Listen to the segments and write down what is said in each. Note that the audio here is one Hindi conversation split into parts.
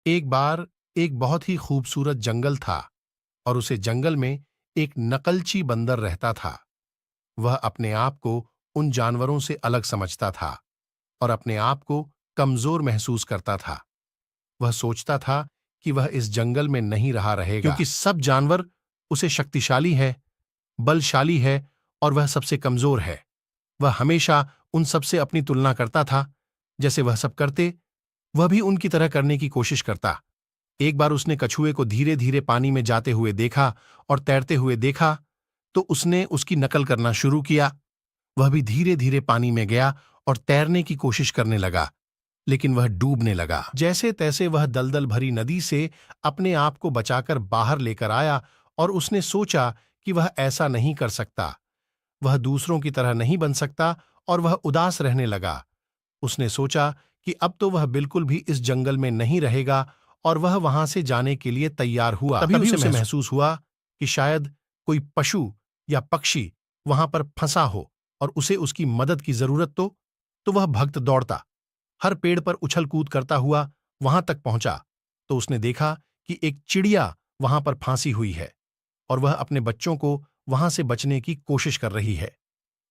एक बार एक बहुत ही खूबसूरत जंगल था और उसे जंगल में एक नकलची बंदर रहता था। वह अपने आप को उन जानवरों से अलग समझता था और अपने आप को कमजोर महसूस करता था। वह सोचता था कि वह इस जंगल में नहीं रहा रहेगा क्योंकि सब जानवर उसे शक्तिशाली है, बलशाली है और वह सबसे कमजोर है। वह हमेशा उन सबसे अपनी तुलना करता था। जैसे वह सब करते, वह भी उनकी तरह करने की कोशिश करता। एक बार उसने कछुए को धीरे धीरे पानी में जाते हुए देखा और तैरते हुए देखा, तो उसने उसकी नकल करना शुरू किया। वह भी धीरे धीरे पानी में गया और तैरने की कोशिश करने लगा, लेकिन वह डूबने लगा। जैसे तैसे वह दलदल भरी नदी से अपने आप को बचाकर बाहर लेकर आया और उसने सोचा कि वह ऐसा नहीं कर सकता। वह दूसरों की तरह नहीं बन सकता और वह उदास रहने लगा। उसने सोचा कि अब तो वह बिल्कुल भी इस जंगल में नहीं रहेगा और वह वहां से जाने के लिए तैयार हुआ। तभी उसे महसूस हुआ कि शायद कोई पशु या पक्षी वहां पर फंसा हो और उसे उसकी मदद की जरूरत। तो वह भक्त दौड़ता, हर पेड़ पर उछल कूद करता हुआ वहां तक पहुंचा। तो उसने देखा कि एक चिड़िया वहां पर फांसी हुई है और वह अपने बच्चों को वहां से बचने की कोशिश कर रही है,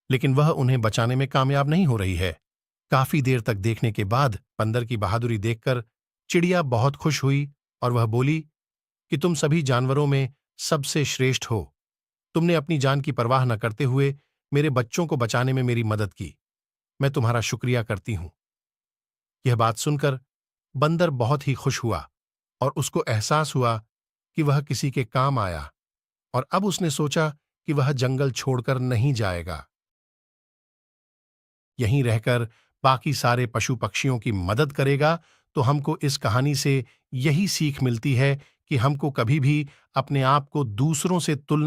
लेकिन वह उन्हें बचाने में कामयाब नहीं हो रही है। काफी देर तक देखने के बाद बंदर की बहादुरी देखकर चिड़िया बहुत खुश हुई और वह बोली कि तुम सभी जानवरों में सबसे श्रेष्ठ हो। तुमने अपनी जान की परवाह न करते हुए मेरे बच्चों को बचाने में मेरी मदद की। मैं तुम्हारा शुक्रिया करती हूं। यह बात सुनकर बंदर बहुत ही खुश हुआ और उसको एहसास हुआ कि वह किसी के काम आया, और अब उसने सोचा कि वह जंगल छोड़कर नहीं जाएगा। यहीं रहकर बाकी सारे पशु पक्षियों की मदद करेगा। तो हमको इस कहानी से यही सीख मिलती है कि हमको कभी भी अपने आप को दूसरों से तुलना